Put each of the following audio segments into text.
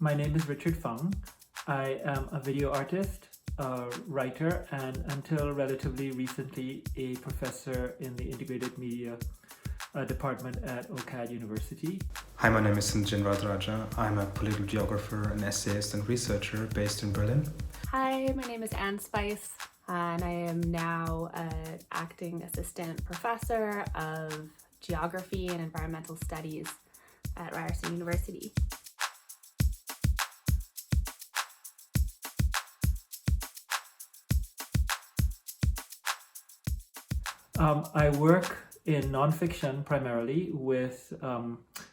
My name is Richard Fung. I am a video artist, a writer, and until relatively recently, a professor in the integrated media department at OCAD University. Hi, my name is Sinthujan. I'm a political geographer, an essayist and researcher based in Berlin. Hi, my name is Artspace, and I am now an acting assistant professor of geography and environmental studies at Ryerson University. I work in nonfiction primarily with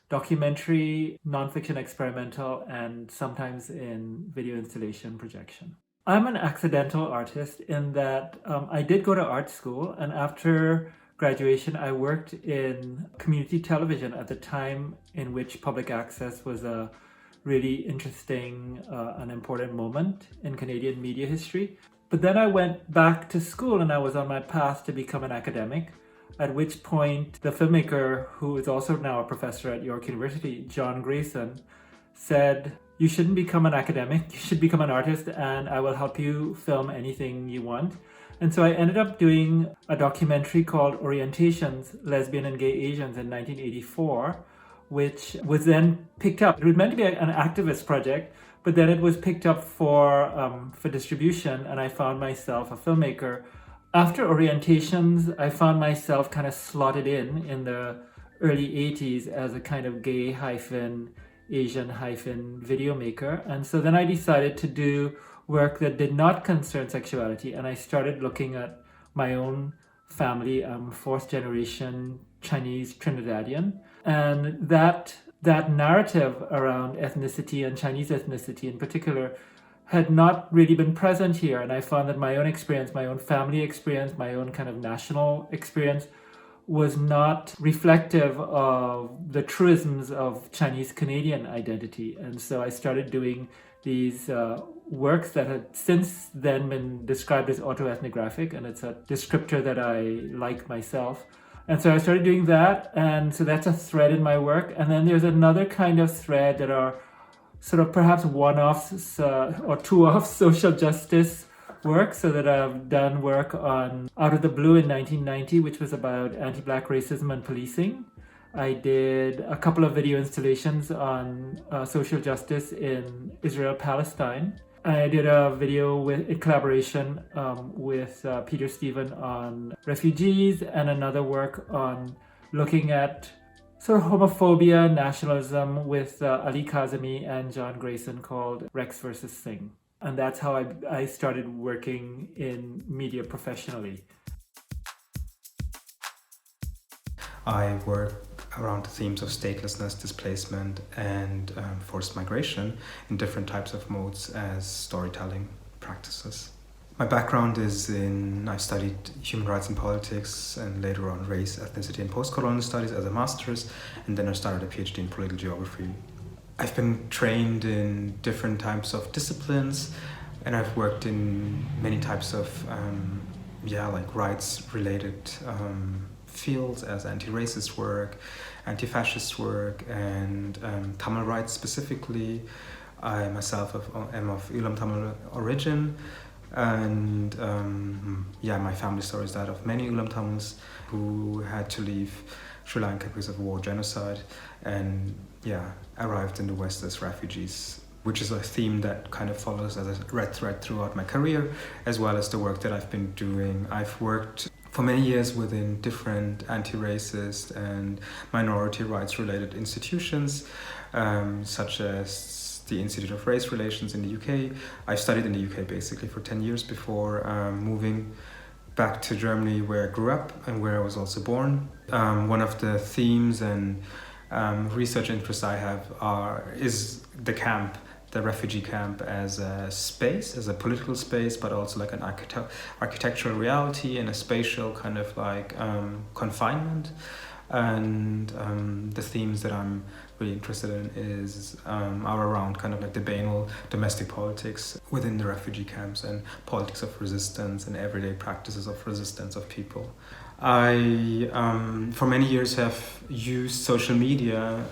documentary, nonfiction experimental, and sometimes in video installation projection. I'm an accidental artist in that I did go to art school, and after graduation I worked in community television at the time in which public access was a really interesting and important moment in Canadian media history. But then I went back to school and I was on my path to become an academic, at which point the filmmaker, who is also now a professor at York University, John Grayson, said, "You shouldn't become an academic, you should become an artist, and I will help you film anything you want." And so I ended up doing a documentary called Orientations, Lesbian and Gay Asians in 1984, which was then picked up. It was meant to be an activist project, but then it was picked up for distribution, and I found myself a filmmaker. After Orientations, I found myself kind of slotted in the early 80s as a kind of gay Asian video maker. And so then I decided to do work that did not concern sexuality, and I started looking at my own family. I'm fourth generation Chinese Trinidadian, and that narrative around ethnicity and Chinese ethnicity in particular had not really been present here. And I found that my own experience, my own family experience, my own kind of national experience was not reflective of the truisms of Chinese Canadian identity. And so I started doing these works that had since then been described as autoethnographic, and it's a descriptor that I like myself. And so I started doing that, and so that's a thread in my work. And then there's another kind of thread that are sort of perhaps one-offs or two-offs social justice work, so that I've done work on Out of the Blue in 1990, which was about anti-Black racism and policing. I did a couple of video installations on social justice in Israel-Palestine. I did a video in collaboration with Peter Stephen on refugees, and another work on looking at sort of homophobia, nationalism with Ali Kazemi and John Grayson, called Rex versus Singh. And that's how I started working in media professionally. I work around the themes of statelessness, displacement, and forced migration in different types of modes as storytelling practices. My background is I studied human rights and politics, and later on race, ethnicity, and post-colonial studies as a master's, and then I started a PhD in political geography. I've been trained in different types of disciplines, and I've worked in many types of rights-related fields, as anti-racist work, anti-fascist work, and Tamil rights specifically. I myself am of Ulam Tamil origin, and my family story is that of many Ulam Tamils who had to leave Sri Lanka because of war, genocide, and arrived in the West as refugees, which is a theme that kind of follows as a red thread throughout my career, as well as the work that I've been doing. I've worked for many years within different anti-racist and minority rights related institutions, such as the Institute of Race Relations in the UK. I studied in the UK basically for 10 years before moving back to Germany, where I grew up and where I was also born. One of the themes and research interests I have is the refugee camp as a space, as a political space, but also like an architectural reality and a spatial kind of like confinement. And the themes that I'm really interested in are around kind of like the banal domestic politics within the refugee camps and politics of resistance and everyday practices of resistance of people. I, for many years, have used social media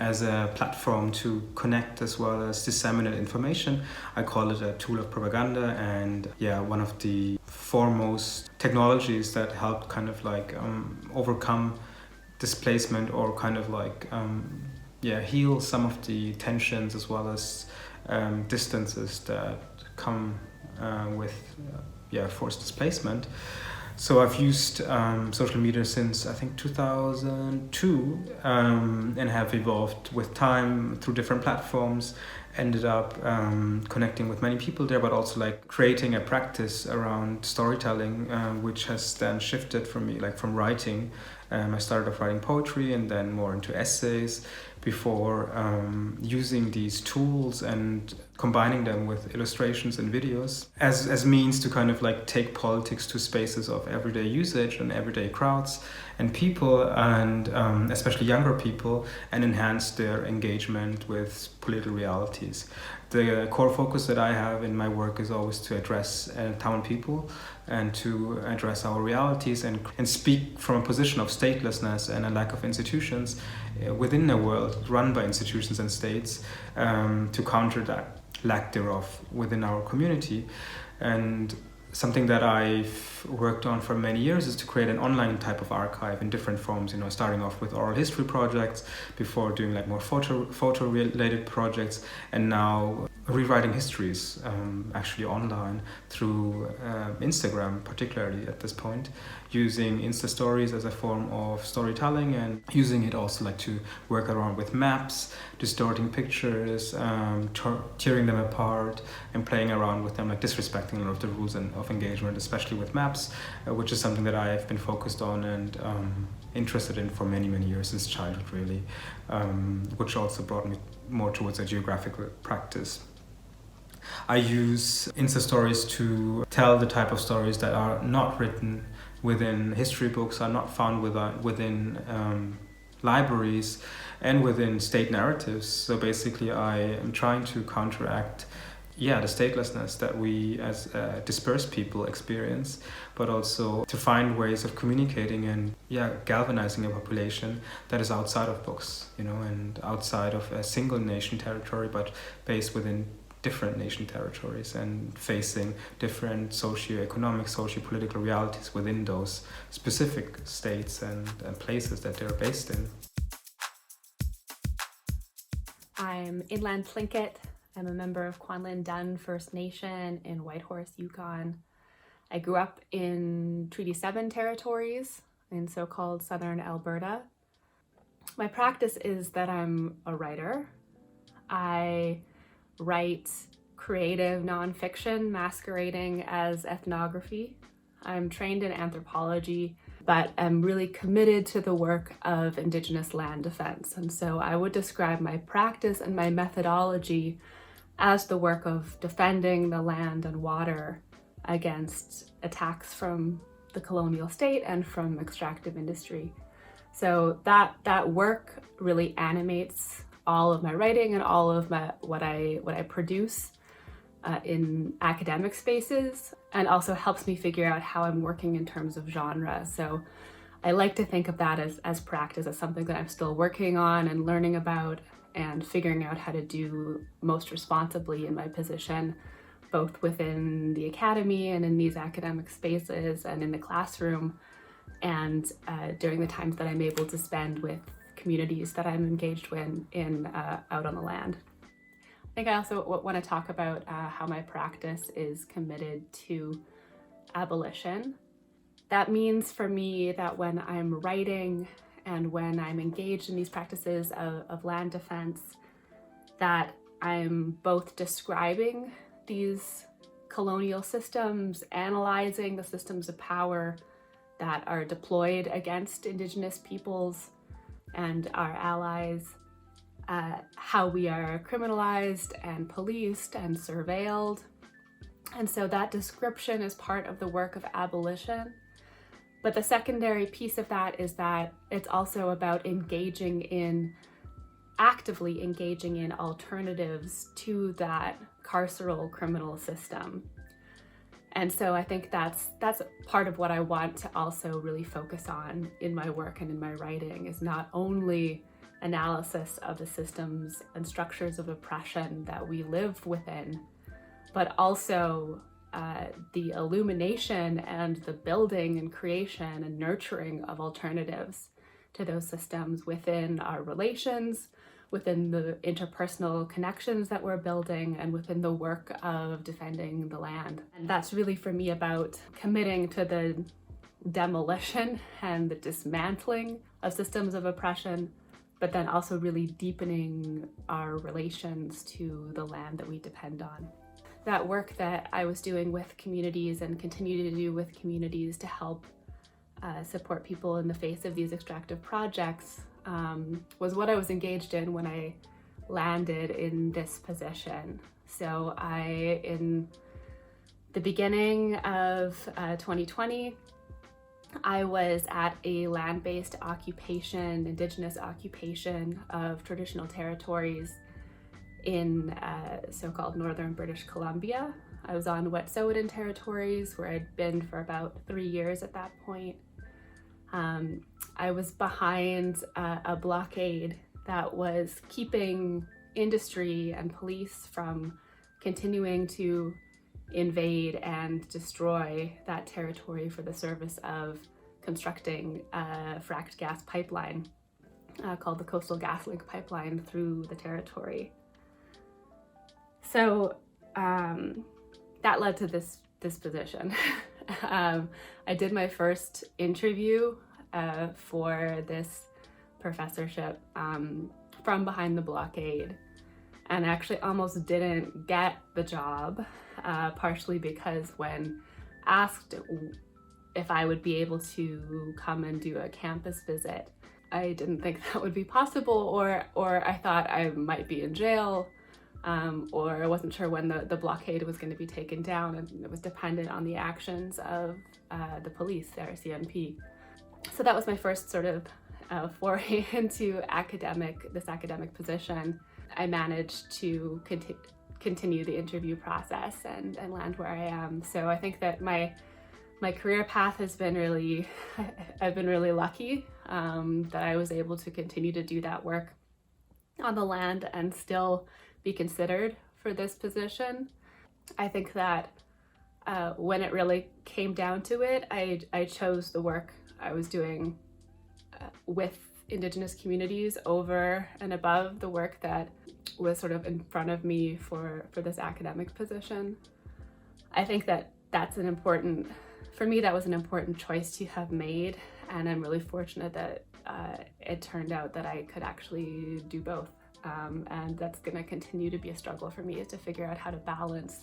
as a platform to connect as well as disseminate information. I call it a tool of propaganda, and one of the foremost technologies that helped kind of like overcome displacement or kind of like heal some of the tensions as well as distances that come with forced displacement. So I've used social media since I think 2002 and have evolved with time through different platforms. Ended up connecting with many people there, but also like creating a practice around storytelling, which has then shifted for me, like from writing. I started off writing poetry and then more into essays before using these tools and combining them with illustrations and videos as means to kind of like take politics to spaces of everyday usage and everyday crowds and people, and especially younger people, and enhance their engagement with political realities. The core focus that I have in my work is always to address town people and to address our realities and speak from a position of statelessness and a lack of institutions within a world run by institutions and states, to counter that lack thereof within our community. And something that I've worked on for many years is to create an online type of archive in different forms, starting off with oral history projects, before doing like more photo related projects, and now rewriting histories actually online through Instagram, particularly at this point, using Insta stories as a form of storytelling and using it also like to work around with maps, distorting pictures, tearing them apart and playing around with them, like disrespecting a lot of the rules of engagement, especially with maps, which is something that I've been focused on and interested in for many years, since childhood really, which also brought me more towards a geographical practice. I use Insta stories to tell the type of stories that are not written within history books, are not found within libraries and within state narratives. So basically I am trying to counteract the statelessness that we as dispersed people experience, but also to find ways of communicating and galvanizing a population that is outside of books, and outside of a single nation territory, but based within different nation territories and facing different socio-economic, socio-political realities within those specific states and places that they're based in. I'm Inland Tlingit. I'm a member of Kwanlin Dun First Nation in Whitehorse, Yukon. I grew up in Treaty 7 territories in so-called southern Alberta. My practice is that I'm a writer. I write creative nonfiction masquerading as ethnography. I'm trained in anthropology, but I'm really committed to the work of Indigenous land defense. And so I would describe my practice and my methodology as the work of defending the land and water against attacks from the colonial state and from extractive industry. So that work really animates all of my writing and all of what I produce in academic spaces, and also helps me figure out how I'm working in terms of genre. So I like to think of that as practice, as something that I'm still working on and learning about and figuring out how to do most responsibly in my position, both within the academy and in these academic spaces and in the classroom, and during the times that I'm able to spend with communities that I'm engaged with out on the land. I think I also want to talk about how my practice is committed to abolition. That means for me that when I'm writing and when I'm engaged in these practices of land defense, that I'm both describing these colonial systems, analyzing the systems of power that are deployed against Indigenous peoples and our allies, how we are criminalized and policed and surveilled. And so that description is part of the work of abolition. But the secondary piece of that is that it's also about actively engaging in alternatives to that carceral criminal system. And so I think that's part of what I want to also really focus on in my work and in my writing, is not only analysis of the systems and structures of oppression that we live within, but also the illumination and the building and creation and nurturing of alternatives to those systems within our relations, within the interpersonal connections that we're building, and within the work of defending the land. And that's really for me about committing to the demolition and the dismantling of systems of oppression, but then also really deepening our relations to the land that we depend on. That work that I was doing with communities and continue to do with communities to help support people in the face of these extractive projects was what I was engaged in when I landed in this position. So in the beginning of 2020, I was at a land-based occupation, indigenous occupation of traditional territories in so-called northern British Columbia. I was on Wet'suwet'en territories where I'd been for about 3 years at that point. I was behind a blockade that was keeping industry and police from continuing to invade and destroy that territory for the service of constructing a fracked gas pipeline called the Coastal GasLink pipeline through the territory. So that led to this position. I did my first interview for this professorship from behind the blockade, and actually almost didn't get the job, partially because when asked if I would be able to come and do a campus visit, I didn't think that would be possible, or I thought I might be in jail, or I wasn't sure when the blockade was going to be taken down, and it was dependent on the actions of the police, the RCMP. So that was my first sort of foray into this academic position. I managed to continue the interview process and land where I am. So I think that my career path has been really, I've been really lucky that I was able to continue to do that work on the land and still be considered for this position. I think that when it really came down to it, I chose the work I was doing with Indigenous communities over and above the work that was sort of in front of me for this academic position. I think that for me, that was an important choice to have made, and I'm really fortunate that it turned out that I could actually do both. And that's going to continue to be a struggle for me, is to figure out how to balance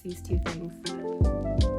these two things.